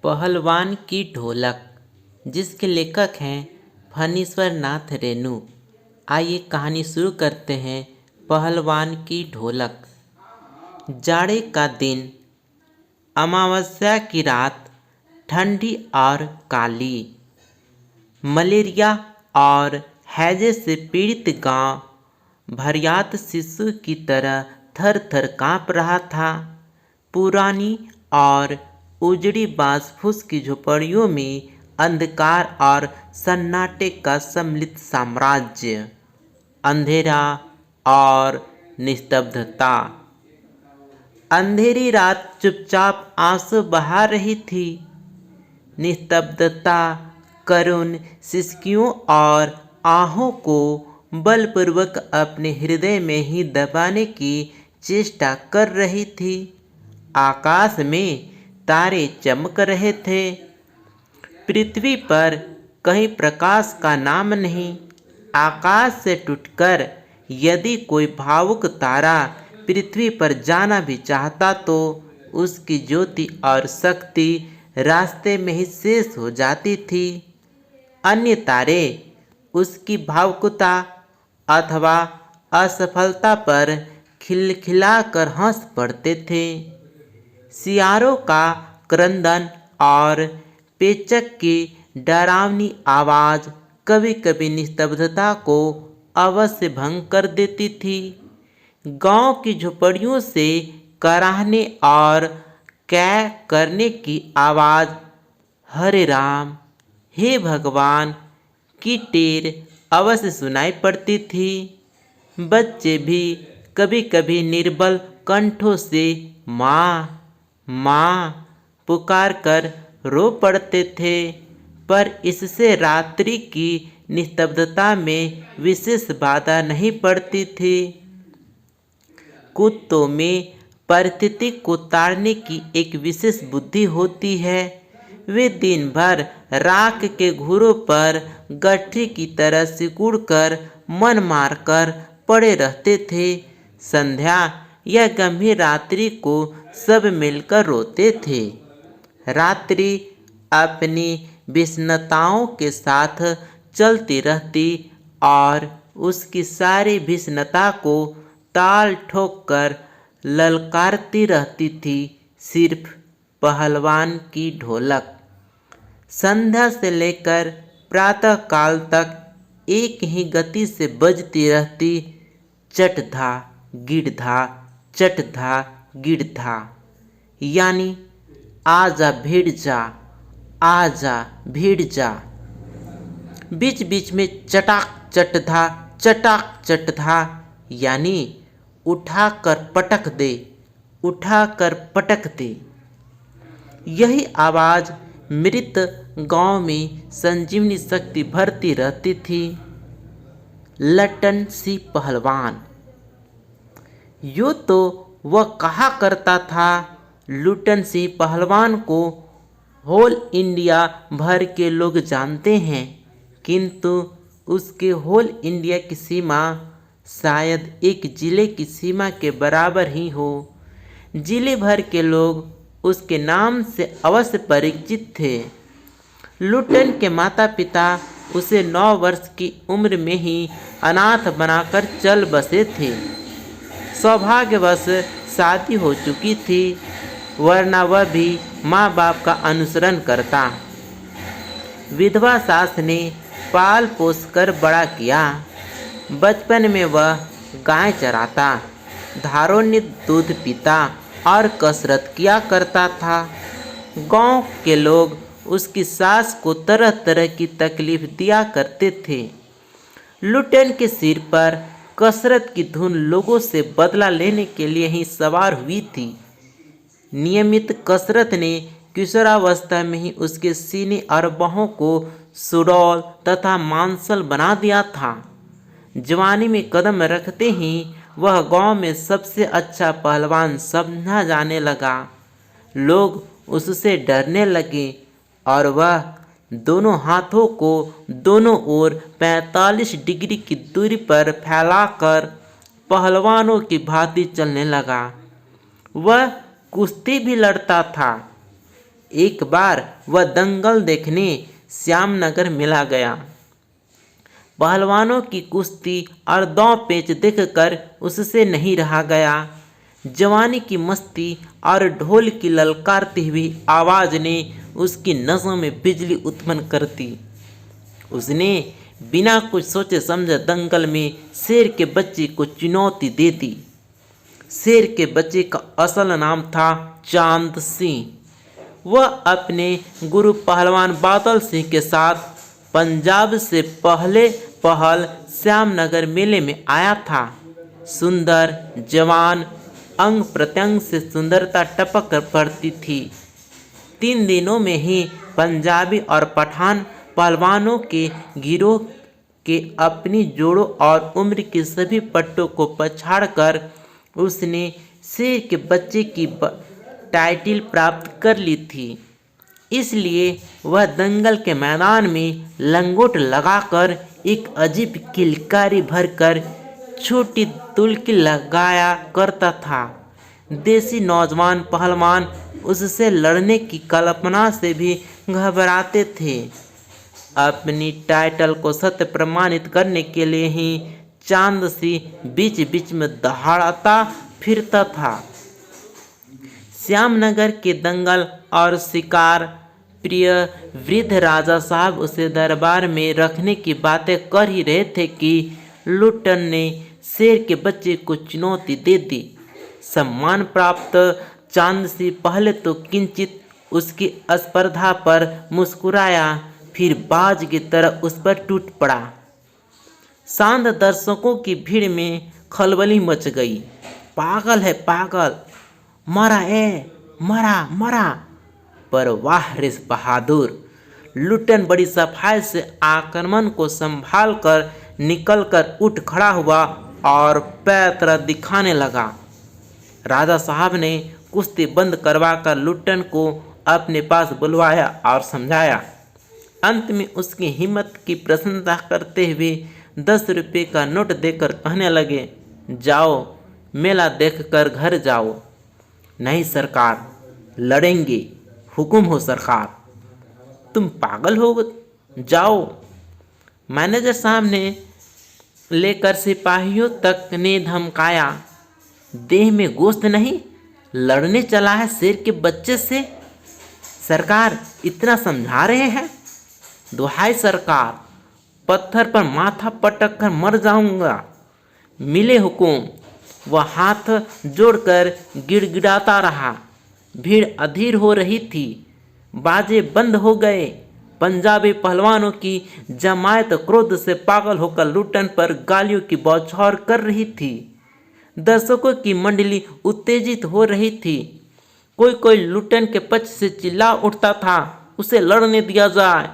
पहलवान की ढोलक, जिसके लेखक हैं फणीश्वर नाथ रेणु। आइए कहानी शुरू करते हैं। पहलवान की ढोलक। जाड़े का दिन, अमावस्या की रात, ठंडी और काली। मलेरिया और हैजे से पीड़ित गांव भरियात शिशु की तरह थर थर काँप रहा था। पुरानी और उजड़ी बांस फूस की झोपड़ियों में अंधकार और सन्नाटे का सम्मिलित साम्राज्य। अंधेरा और निस्तब्धता। अंधेरी रात चुपचाप आंसू बहा रही थी। निस्तब्धता करुण सिसकियों और आहों को बलपूर्वक अपने हृदय में ही दबाने की चेष्टा कर रही थी। आकाश में तारे चमक रहे थे। पृथ्वी पर कहीं प्रकाश का नाम नहीं। आकाश से टूटकर यदि कोई भावुक तारा पृथ्वी पर जाना भी चाहता तो उसकी ज्योति और शक्ति रास्ते में ही शेष हो जाती थी। अन्य तारे उसकी भावुकता अथवा असफलता पर खिलखिलाकर हंस पड़ते थे। सियारों का क्रंदन और पेचक की डरावनी आवाज़ कभी कभी निस्तब्धता को अवश्य भंग कर देती थी। गांव की झोपड़ियों से कराहने और कै करने की आवाज़ हरे राम, हे भगवान की टेर अवश्य सुनाई पड़ती थी। बच्चे भी कभी कभी निर्बल कंठों से माँ माँ पुकार कर रो पड़ते थे, पर इससे रात्रि की निस्तब्धता में विशेष बाधा नहीं पड़ती थी। कुत्तों में परिस्थिति को ताड़ने की एक विशेष बुद्धि होती है। वे दिन भर राख के घूरों पर गट्ठी की तरह सिकुड़कर मन मारकर पड़े रहते थे। संध्या या गंभीर रात्रि को सब मिलकर रोते थे। रात्रि अपनी विषन्नताओं के साथ चलती रहती और उसकी सारी विषन्नता को ताल ठोक कर ललकारती रहती थी। सिर्फ पहलवान की ढोलक संध्या से लेकर प्रातः काल तक एक ही गति से बजती रहती। चटधा गिड़धा, चटधा गिड़धा, यानी आजा भिड़ जा, आजा भिड़ जा। बीच बीच में चटाक चटधा, यानी उठाकर पटक दे, उठाकर पटक दे। यही आवाज़ मृत गांव में संजीवनी शक्ति भरती रहती थी। लट्टन सी पहलवान, यो तो वह कहा करता था। लुट्टन सिंह पहलवान को होल इंडिया भर के लोग जानते हैं, किंतु उसके होल इंडिया की सीमा शायद एक जिले की सीमा के बराबर ही हो। जिले भर के लोग उसके नाम से अवश्य परिचित थे। लुट्टन के माता पिता उसे 9 वर्ष की उम्र में ही अनाथ बनाकर चल बसे थे। सौभाग्यवश शादी हो चुकी थी, वरना वह भी माँ बाप का अनुसरण करता। विधवा सास ने पाल पोस कर बड़ा किया। बचपन में वह गाय चराता, धारोनित दूध पीता और कसरत किया करता था। गांव के लोग उसकी सास को तरह तरह की तकलीफ दिया करते थे। लुट्टन के सिर पर कसरत की धुन लोगों से बदला लेने के लिए ही सवार हुई थी। नियमित कसरत ने किशोरावस्था में ही उसके सीने और बाहों को सुडौल तथा मांसल बना दिया था। जवानी में कदम रखते ही वह गांव में सबसे अच्छा पहलवान समझा जाने लगा। लोग उससे डरने लगे और वह दोनों हाथों को दोनों ओर 45 डिग्री की दूरी पर फैलाकर पहलवानों की भांति चलने लगा। वह कुश्ती भी लड़ता था। एक बार वह दंगल देखने श्यामनगर मिला गया। पहलवानों की कुश्ती और दांव पेच देखकर उससे नहीं रहा गया। जवानी की मस्ती और ढोल की ललकारती हुई आवाज ने उसकी नसों में बिजली उत्पन्न कर दी। उसने बिना कुछ सोचे समझे दंगल में शेर के बच्चे को चुनौती दे दी। शेर के बच्चे का असल नाम था चांद सिंह। वह अपने गुरु पहलवान बादल सिंह के साथ पंजाब से पहले पहल श्यामनगर मेले में आया था। सुंदर जवान, अंग प्रत्यंग से सुंदरता टपक पड़ती थी। 3 दिनों में ही पंजाबी और पठान पहलवानों के गिरोह के अपनी जोड़ों और उम्र के सभी पट्टों को पछाड़कर उसने शेर के बच्चे की टाइटल प्राप्त कर ली थी। इसलिए वह दंगल के मैदान में लंगोट लगाकर एक अजीब किलकारी भरकर छोटी तुलकी लगाया करता था। देसी नौजवान पहलवान उससे लड़ने की कल्पना से भी घबराते थे। अपनी टाइटल को सत्य प्रमाणित करने के लिए ही चांद सिंह बीच बीच में दहाड़ता फिरता था। श्यामनगर के दंगल और शिकार प्रिय वृद्ध राजा साहब उसे दरबार में रखने की बातें कर ही रहे थे कि लुटन ने शेर के बच्चे को चुनौती दे दी। सम्मान प्राप्त चांद सिंह पहले तो किंचित उसकी स्पर्धा पर मुस्कुराया, फिर बाज की तरह उस पर टूट पड़ा। शांत दर्शकों की भीड़ में खलबली मच गई। पागल है पागल, मरा मरा मरा। पर वाह रे बहादुर, लुटन बड़ी सफाई से आक्रमण को संभाल कर निकल कर उठ खड़ा हुआ और पैर तरह दिखाने लगा। राजा साहब ने कुश्ती बंद करवाकर लुटन को अपने पास बुलवाया और समझाया। अंत में उसकी हिम्मत की प्रशंसा करते हुए 10 रुपये का नोट देकर कहने लगे, जाओ मेला देखकर घर जाओ। नहीं सरकार, लड़ेंगे, हुक्म हो सरकार। तुम पागल हो, जाओ। मैनेजर साहब ने लेकर सिपाहियों तक ने धमकाया। देह में गोश्त नहीं, लड़ने चला है शेर के बच्चे से। सरकार इतना समझा रहे हैं, दुहाई सरकार, पत्थर पर माथा पटक कर मर जाऊंगा। मिले हुकुम। वह हाथ जोड़कर गिड़गिड़ाता रहा। भीड़ अधीर हो रही थी। बाजे बंद हो गए। पंजाबी पहलवानों की जमायत क्रोध से पागल होकर लुटन पर गालियों की बौछार कर रही थी। दर्शकों की मंडली उत्तेजित हो रही थी। कोई कोई लुटन के पक्ष से चिल्ला उठता था, उसे लड़ने दिया जाए।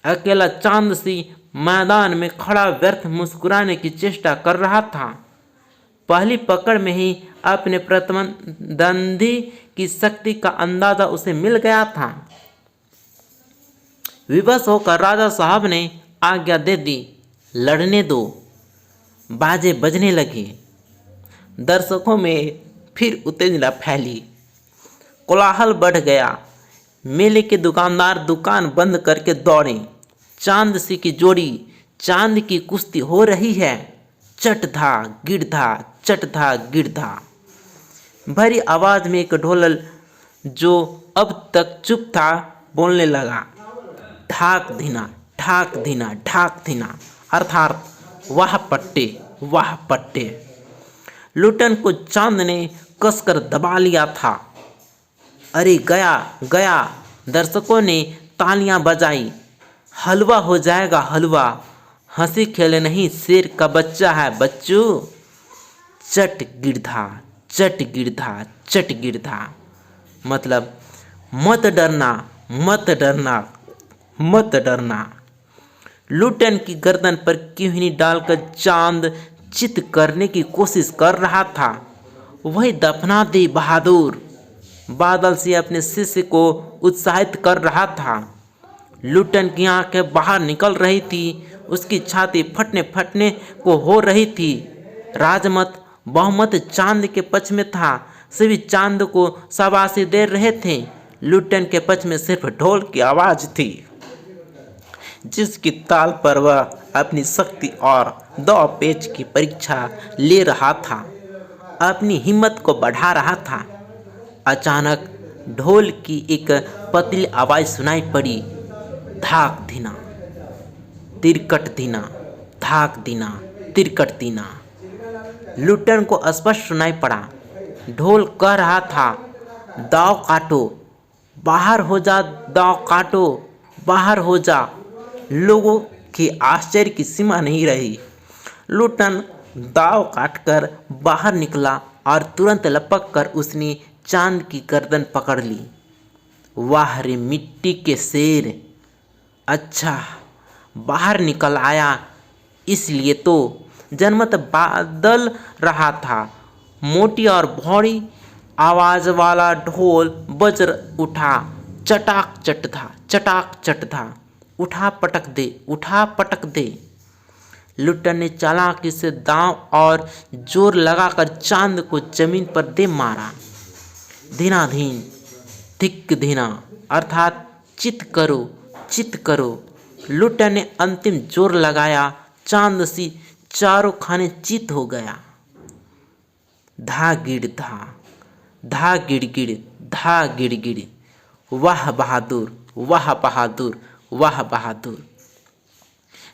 अकेला चांद सिंह मैदान में खड़ा व्यर्थ मुस्कुराने की चेष्टा कर रहा था। पहली पकड़ में ही अपने प्रतिद्वंदी की शक्ति का अंदाजा उसे मिल गया था। विवश होकर राजा साहब ने आज्ञा दे दी, लड़ने दो। बाजे बजने लगे। दर्शकों में फिर उत्तेजना फैली। कोलाहल बढ़ गया। मेले के दुकानदार दुकान बंद करके दौड़े। चांद सिंह की जोड़ी चांद की कुश्ती हो रही है। चटधा गिरधा, चटधा गिरधा। भरी आवाज में एक ढोलल जो अब तक चुप था बोलने लगा, ठाक धीना ठाक धीना ठाक धीना, अर्थात वाह पट्टे वाह पट्टे। लुटन को चांद ने कसकर दबा लिया था। अरे गया गया, दर्शकों ने तालियां बजाई। हलवा हो जाएगा हलवा, हंसी खेले नहीं, शेर का बच्चा है बच्चू। चट गिरधा चट गिरधा चट गिरधा, मतलब मत डरना मत डरना मत डरना। लुटन की गर्दन पर किहनी डालकर चांद चित करने की कोशिश कर रहा था। वही दफना दे बहादुर, बादल सिंह अपने शिष्य को उत्साहित कर रहा था। लुटन की आंखें बाहर निकल रही थी। उसकी छाती फटने फटने को हो रही थी। राजमत बहुमत चांद के पक्ष में था। सभी चांद को शाबाशी दे रहे थे। लुट्टन के पक्ष में सिर्फ ढोल की आवाज़ थी, जिसकी ताल पर वह अपनी शक्ति और दांव पेच की परीक्षा ले रहा था, अपनी हिम्मत को बढ़ा रहा था। अचानक ढोल की एक पतली आवाज़ सुनाई पड़ी, धाक धीना, तिरकट धीना, धाक धीना, तिरकट धीना। लुट्टन को स्पष्ट सुनाई पड़ा। ढोल कह रहा था, दाव काटो, बाहर हो जा, दाव काटो, बाहर हो जा। लोगों के आश्चर्य की सीमा नहीं रही। लुट्टन दाव काटकर बाहर निकला और तुरंत लपक कर उसने चांद की गर्दन पकड़ ली। वाह रे मिट्टी के शेर, अच्छा बाहर निकल आया, इसलिए तो जनमत बादल रहा था। मोटी और भौड़ी आवाज वाला ढोल बज उठा, चटाक चट था, चटाक चट था। उठा पटक दे, उठा पटक दे। लुट्टन ने चालाकी से दांव और जोर लगाकर चांद को जमीन पर दे मारा। धीनाधीन, धिक धीना, अर्थात चित करो, चित करो। लुट्टन ने अंतिम जोर लगाया, चांद सी चारों खाने चित हो गया। धा गिड़ धा, धा गिड़ गिड़, धा गिड़ गिड़। वाह बहादुर, वाह बहादुर, वाह बहादुर।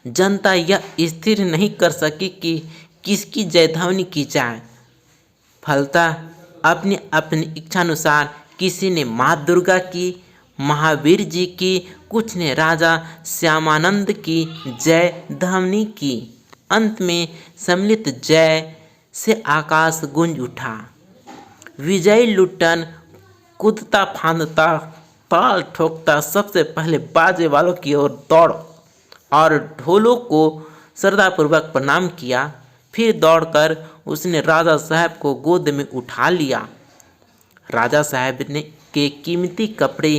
जनता यह स्थिर नहीं कर सकी कि किसकी जयध्वनि की जाए। फलतः अपनी अपनी इच्छानुसार किसी ने माँ दुर्गा की, महावीर जी की, कुछ ने राजा श्यामानंद की जय ध्वनि की। अंत में सम्मिलित जय से आकाश गूंज उठा। विजयी लुट्टन कूदता फांदता, ताल ठोकता सबसे पहले बाजे वालों की ओर दौड़ और ढोलों को श्रद्धापूर्वक प्रणाम किया। फिर दौड़कर उसने राजा साहब को गोद में उठा लिया। राजा साहब ने के कीमती कपड़े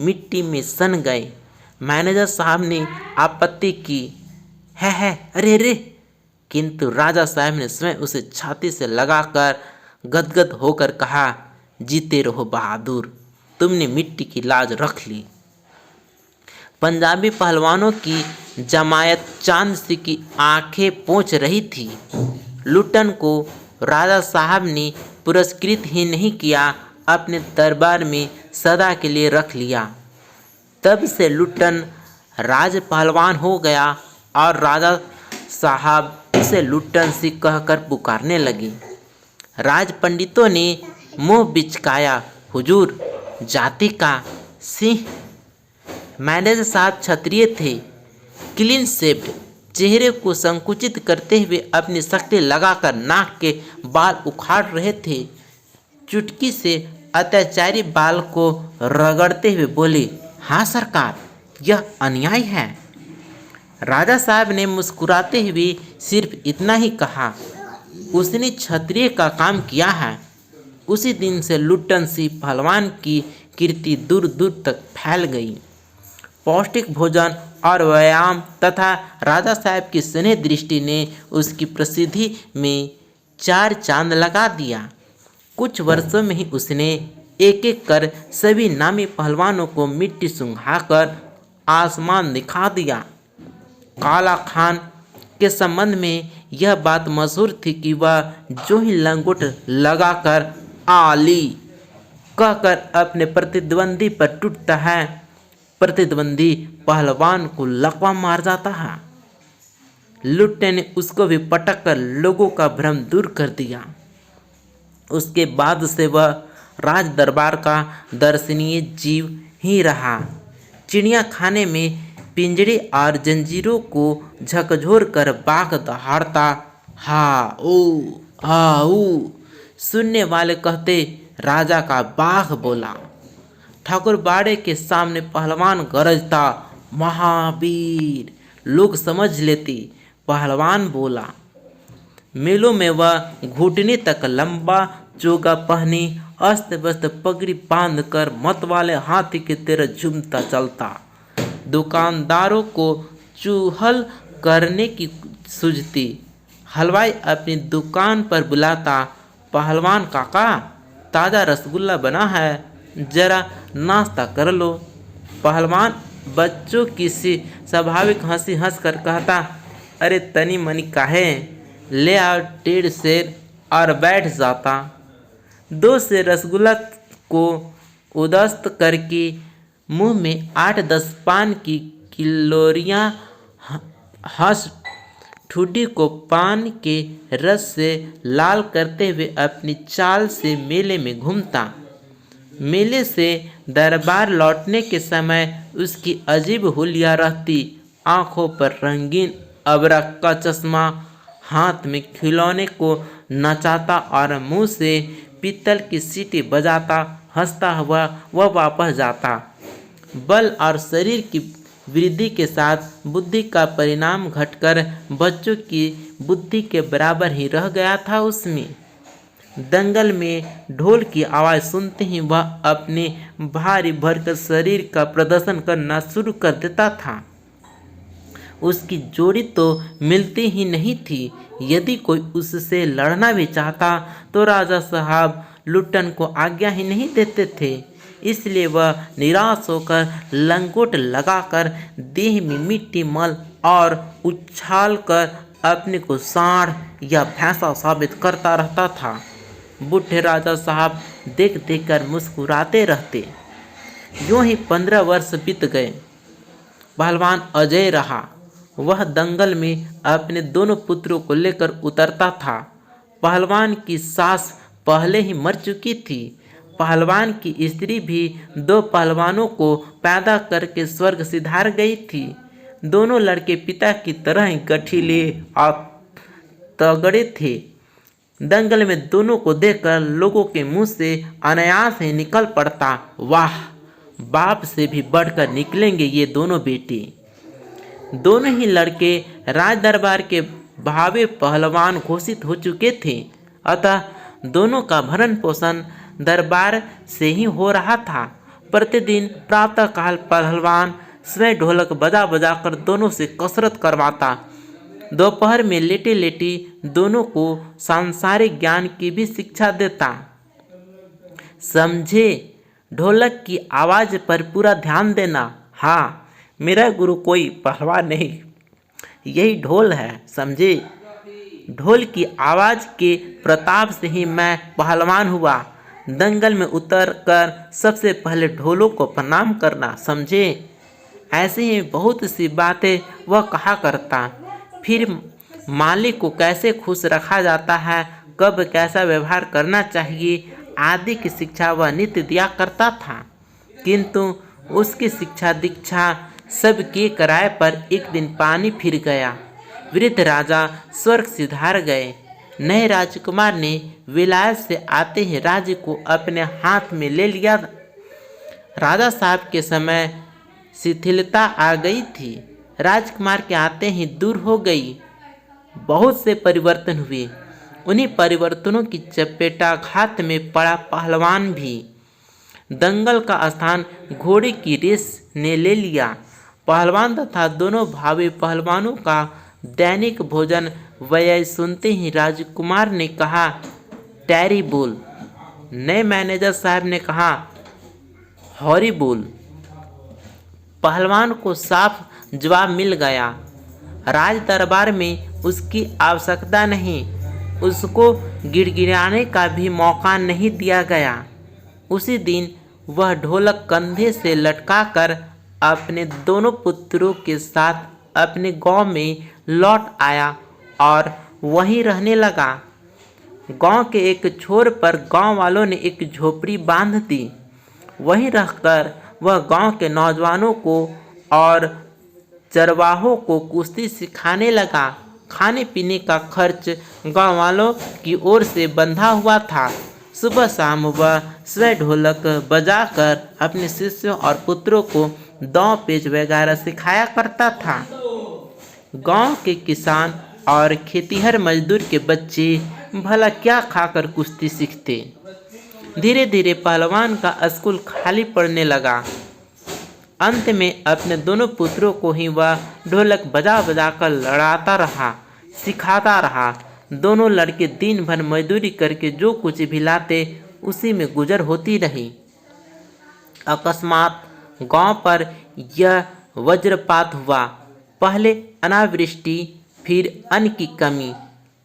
मिट्टी में सन गए। मैनेजर साहब ने आपत्ति की, है अरे रे, किंतु राजा साहब ने स्वयं उसे छाती से लगाकर गदगद होकर कहा, जीते रहो बहादुर, तुमने मिट्टी की लाज रख ली। पंजाबी पहलवानों की जमायत चांद सी की आंखें पोंछ रही थी। लुट्टन को राजा साहब ने पुरस्कृत ही नहीं किया, अपने दरबार में सदा के लिए रख लिया। तब से लुट्टन राज पहलवान हो गया और राजा साहब उसे लुट्टन सी कहकर पुकारने लगे। राज पंडितों ने मुंह बिचकाया, हुजूर जाति का सिंह। मैनेजर साहब क्षत्रिय थे, क्लीन शेव्ड, चेहरे को संकुचित करते हुए अपनी शक्ति लगाकर नाक के बाल उखाड़ रहे थे। चुटकी से अत्याचारी बाल को रगड़ते हुए बोले, हाँ सरकार, यह अन्याय है। राजा साहब ने मुस्कुराते हुए सिर्फ इतना ही कहा, उसने क्षत्रिय का काम किया है। उसी दिन से लुट्टन सिंह पहलवान की कीर्ति दूर दूर तक फैल गई। पौष्टिक भोजन और व्यायाम तथा राजा साहब की स्नेह दृष्टि ने उसकी प्रसिद्धि में 4 चांद लगा दिया। कुछ वर्षों में ही उसने एक एक कर सभी नामी पहलवानों को मिट्टी सुंघाकर आसमान दिखा दिया। काला खान के संबंध में यह बात मशहूर थी कि वह जो ही लंगोट लगाकर आली कहकर अपने प्रतिद्वंदी पर टूटता है, प्रतिद्वंदी पहलवान को लकवा मार जाता है। लुट्टन ने उसको भी पटक कर लोगों का भ्रम दूर कर दिया। उसके बाद से वह राज दरबार का दर्शनीय जीव ही रहा। चिड़िया खाने में पिंजरे और जंजीरों को झकझोर कर बाघ दहाड़ता, हा ऊ। सुनने वाले कहते, राजा का बाघ बोला। ठाकुर बाड़े के सामने पहलवान गरजता, महावीर। लोग समझ लेते पहलवान बोला। मेलों में वह घुटने तक लंबा चोगा पहने, अस्त व्यस्त पगड़ी बांध कर मतवाले हाथी की तरह झूमता चलता। दुकानदारों को चूहल करने की सूझती। हलवाई अपनी दुकान पर बुलाता, पहलवान काका, ताज़ा रसगुल्ला बना है, जरा नाश्ता कर लो। पहलवान बच्चों की सी स्वाभाविक हंसी हंसकर कहता, अरे तनी मनी काहे, ले आओ 1.5 सेर और बैठ जाता। 2 से रसगुल्ला को उदस्त करके मुंह में 8-10 पान की किलोरियाँ हंस ठुड्डी को पान के रस से लाल करते हुए अपनी चाल से मेले में घूमता। मेले से दरबार लौटने के समय उसकी अजीब हुलिया रहती। आंखों पर रंगीन अबरक का चश्मा, हाथ में खिलौने को नचाता और मुंह से पीतल की सीटी बजाता हंसता हुआ वह वापस जाता। बल और शरीर की वृद्धि के साथ बुद्धि का परिणाम घटकर बच्चों की बुद्धि के बराबर ही रह गया था। उसमें दंगल में ढोल की आवाज़ सुनते ही वह अपने भारी भरकम शरीर का प्रदर्शन करना शुरू कर देता था। उसकी जोड़ी तो मिलती ही नहीं थी। यदि कोई उससे लड़ना भी चाहता तो राजा साहब लुट्टन को आज्ञा ही नहीं देते थे। इसलिए वह निराश होकर लंगोट लगाकर देह में मिट्टी मल और उछाल कर अपने को सांड या भैंसा साबित करता रहता था। बूढ़े राजा साहब देख देख कर मुस्कुराते रहते। यूं ही 15 वर्ष बीत गए। पहलवान अजय रहा। वह दंगल में अपने दोनों पुत्रों को लेकर उतरता था। पहलवान की सास पहले ही मर चुकी थी। पहलवान की स्त्री भी 2 पहलवानों को पैदा करके स्वर्ग सिधार गई थी। दोनों लड़के पिता की तरह ही गठीले और तगड़े थे। दंगल में दोनों को देखकर लोगों के मुंह से अनायास ही निकल पड़ता, वाह, बाप से भी बढ़कर निकलेंगे ये दोनों बेटे। दोनों ही लड़के राज दरबार के भावे पहलवान घोषित हो चुके थे। अतः दोनों का भरण पोषण दरबार से ही हो रहा था। प्रतिदिन प्रातःकाल पहलवान स्वयं ढोलक बजा बजा कर दोनों से कसरत करवाता। दोपहर में लेटे लेटे दोनों को सांसारिक ज्ञान की भी शिक्षा देता। समझे, ढोलक की आवाज़ पर पूरा ध्यान देना। हाँ, मेरा गुरु कोई पहलवान नहीं, यही ढोल है, समझे। ढोल की आवाज़ के प्रताप से ही मैं पहलवान हुआ। दंगल में उतरकर सबसे पहले ढोलों को प्रणाम करना, समझे। ऐसे ही बहुत सी बातें वह कहा करता। फिर मालिक को कैसे खुश रखा जाता है, कब कैसा व्यवहार करना चाहिए आदि की शिक्षा वह नित्य दिया करता था। किंतु उसकी शिक्षा दीक्षा सब के किराए पर एक दिन पानी फिर गया। वृद्ध राजा स्वर्ग सिधार गए। नए राजकुमार ने विलायत से आते ही राज्य को अपने हाथ में ले लिया। राजा साहब के समय शिथिलता आ गई थी। राजकुमार के आते ही दूर हो गई। बहुत से परिवर्तन हुए। उन्हीं परिवर्तनों की चपेटाघात में पड़ा पहलवान भी। दंगल का स्थान घोड़े की रेस ने ले लिया। पहलवान तथा दोनों भावी पहलवानों का दैनिक भोजन व्यय सुनते ही राजकुमार ने कहा, टैरी बोल। नए मैनेजर साहब ने कहा, हॉरी बोल। पहलवान को साफ जवाब मिल गया। राज दरबार में उसकी आवश्यकता नहीं। उसको गिड़गिड़ाने का भी मौका नहीं दिया गया। उसी दिन वह ढोलक कंधे से लटकाकर अपने दोनों पुत्रों के साथ अपने गांव में लौट आया और वहीं रहने लगा। गांव के एक छोर पर गांव वालों ने एक झोपड़ी बांध दी। वहीं रहकर वह गांव के नौजवानों को और चरवाहों को कुश्ती सिखाने लगा। खाने पीने का खर्च गांव वालों की ओर से बंधा हुआ था। सुबह शाम वह स्वयं ढोलक बजाकर अपने शिष्यों और पुत्रों को दांव पेच वगैरह सिखाया करता था। गांव के किसान और खेतीहर मजदूर के बच्चे भला क्या खाकर कुश्ती सीखते। धीरे धीरे पहलवान का स्कूल खाली पड़ने लगा। अंत में अपने दोनों पुत्रों को ही वह ढोलक बजा बजा कर लड़ाता रहा, सिखाता रहा। दोनों लड़के दिन भर मजदूरी करके जो कुछ भी लाते उसी में गुजर होती रही। अकस्मात गांव पर यह वज्रपात हुआ। पहले अनावृष्टि, फिर अन्न की कमी,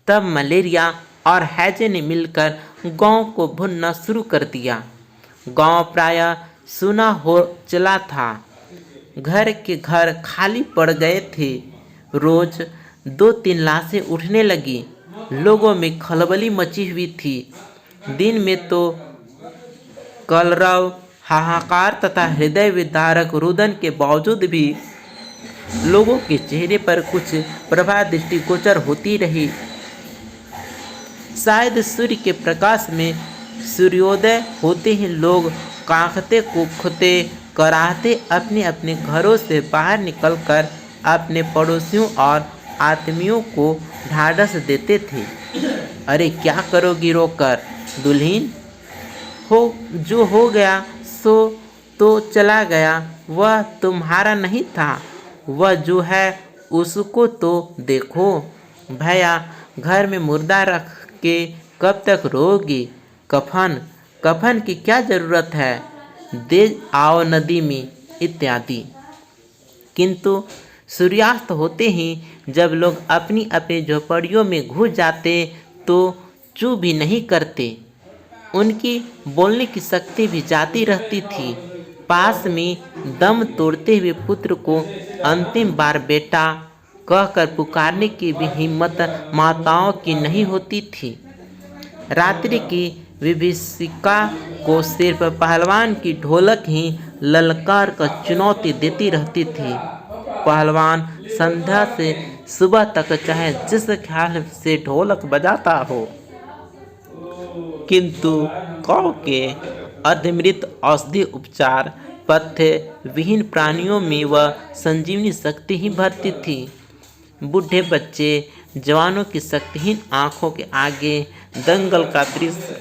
तब मलेरिया और हैजे ने मिलकर गांव को भूनना शुरू कर दिया। गांव प्रायः सूना हो चला था। घर के घर खाली पड़ गए थे। रोज 2-3 लाशें उठने लगी। लोगों में खलबली मची हुई थी। दिन में तो कलरव, हाहाकार तथा हृदय विदारक रुदन के बावजूद भी लोगों के चेहरे पर कुछ प्रभा दृष्टिगोचर होती रही। शायद सूर्य के प्रकाश में सूर्योदय होते ही लोग कांखते कूखते कराहते अपने अपने घरों से बाहर निकलकर अपने पड़ोसियों और आत्मियों को ढाढ़स देते थे। अरे क्या करोगी रोकर दुल्हीन, जो हो गया सो तो चला गया, वह तुम्हारा नहीं था। वह जो है उसको तो देखो। भैया घर में मुर्दा रख के कब तक रोगी? कफन की क्या जरूरत है? दे आओ नदी में, इत्यादि। किंतु सूर्यास्त होते ही जब लोग अपनी अपनी झोपड़ियों में घुस जाते तो चूँ भी नहीं करते। उनकी बोलने की शक्ति भी जाती रहती थी। पास में दम तोड़ते हुए पुत्र को अंतिम बार बेटा कहकर पुकारने की भी हिम्मत माताओं की नहीं होती थी। रात्रि की विभीषिका को सिर्फ पहलवान की ढोलक ही ललकार कर चुनौती देती रहती थी। पहलवान संध्या से सुबह तक चाहे जिस ख्याल से ढोलक बजाता हो, किंतु कौ के अर्धमृत औषधि उपचार पथ्य विहीन प्राणियों में वह संजीवनी शक्ति ही भरती थी। बूढ़े बच्चे जवानों की शक्तिहीन आंखों के आगे दंगल का दृश्य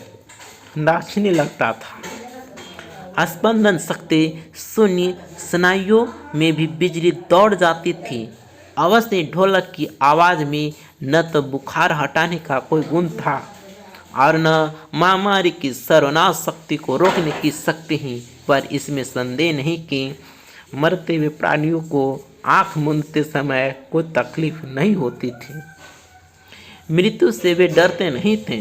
नाचने लगता था। स्पंदन शक्ति शून्य स्नायुओं में भी बिजली दौड़ जाती थी। अवश्य ढोलक की आवाज़ में न तो बुखार हटाने का कोई गुण था और न महामारी की सर्वनाश शक्ति को रोकने की शक्ति ही, पर इसमें संदेह नहीं कि मरते हुए प्राणियों को आँख मूंदते समय कोई तकलीफ नहीं होती थी। मृत्यु से वे डरते नहीं थे।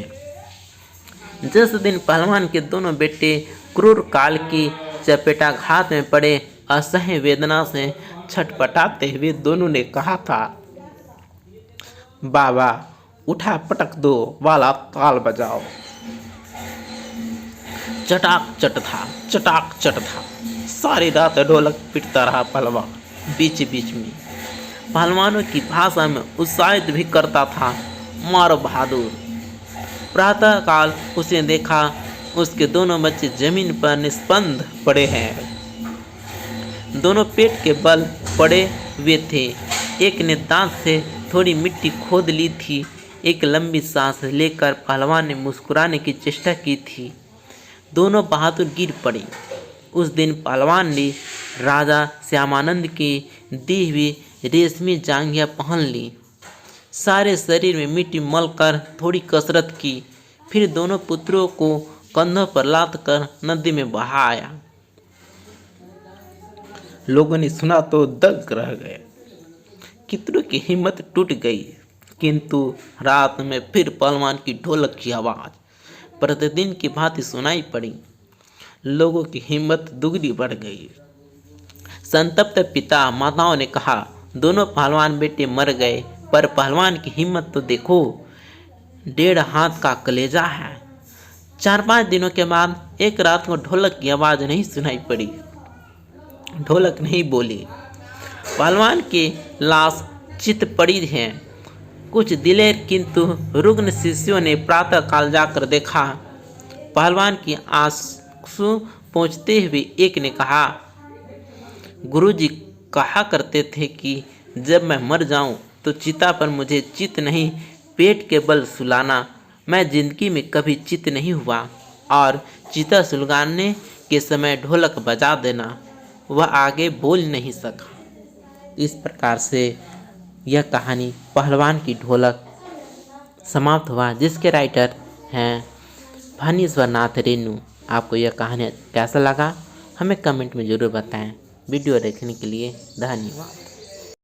जिस दिन पहलवान के दोनों बेटे क्रूर काल की चपेटाघात में पड़े, असह्य वेदना से छटपटाते हुए दोनों ने कहा था, बाबा उठा पटक दो वाला ताल बजाओ। चटाक चट था। सारी रात ढोलक पिटता रहा पहलवान। बीच बीच में पहलवानों की भाषा में उत्साहित भी करता था, मारो बहादुर। प्रातः काल उसने देखा उसके दोनों बच्चे जमीन पर निस्पंद पड़े हैं। दोनों पेट के बल पड़े हुए थे। एक ने दांत से थोड़ी मिट्टी खोद ली थी। एक लंबी सांस लेकर पहलवान ने मुस्कुराने की चेष्टा की थी। दोनों बहादुर गिर पड़े। उस दिन पहलवान ने राजा श्यामानंद की दी हुई रेशमी जांघिया पहन ली। सारे शरीर में मिट्टी मलकर थोड़ी कसरत की, फिर दोनों पुत्रों को कंधों पर लाद कर नदी में बहाया। लोगों ने सुना तो दंग रह गए। कितनों की हिम्मत टूट गई। किंतु रात में फिर पहलवान की ढोलक की आवाज़ प्रतिदिन की भांति सुनाई पड़ी। लोगों की हिम्मत दुगनी बढ़ गई। संतप्त पिता माताओं ने कहा, दोनों पहलवान बेटे मर गए, पर पहलवान की हिम्मत तो देखो, 1.5 हाथ का कलेजा है। 4-5 दिनों के बाद एक रात को ढोलक की आवाज़ नहीं सुनाई पड़ी। ढोलक नहीं बोली। पहलवान की लाश चित पड़ी है। कुछ दिलेर किंतु रुग्ण शिष्यों ने प्रातः काल जाकर देखा। पहलवान की आंसू पहुँचते हुए एक ने कहा, गुरुजी कहा करते थे कि जब मैं मर जाऊं तो चिता पर मुझे चित नहीं पेट के बल सुलाना। मैं जिंदगी में कभी चित नहीं हुआ और चिता सुलगाने के समय ढोलक बजा देना। वह आगे बोल नहीं सका। इस प्रकार से यह कहानी पहलवान की ढोलक समाप्त हुआ, जिसके राइटर हैं फणीश्वर नाथ रेणु। आपको यह कहानी कैसा लगा हमें कमेंट में ज़रूर बताएं। वीडियो देखने के लिए धन्यवाद।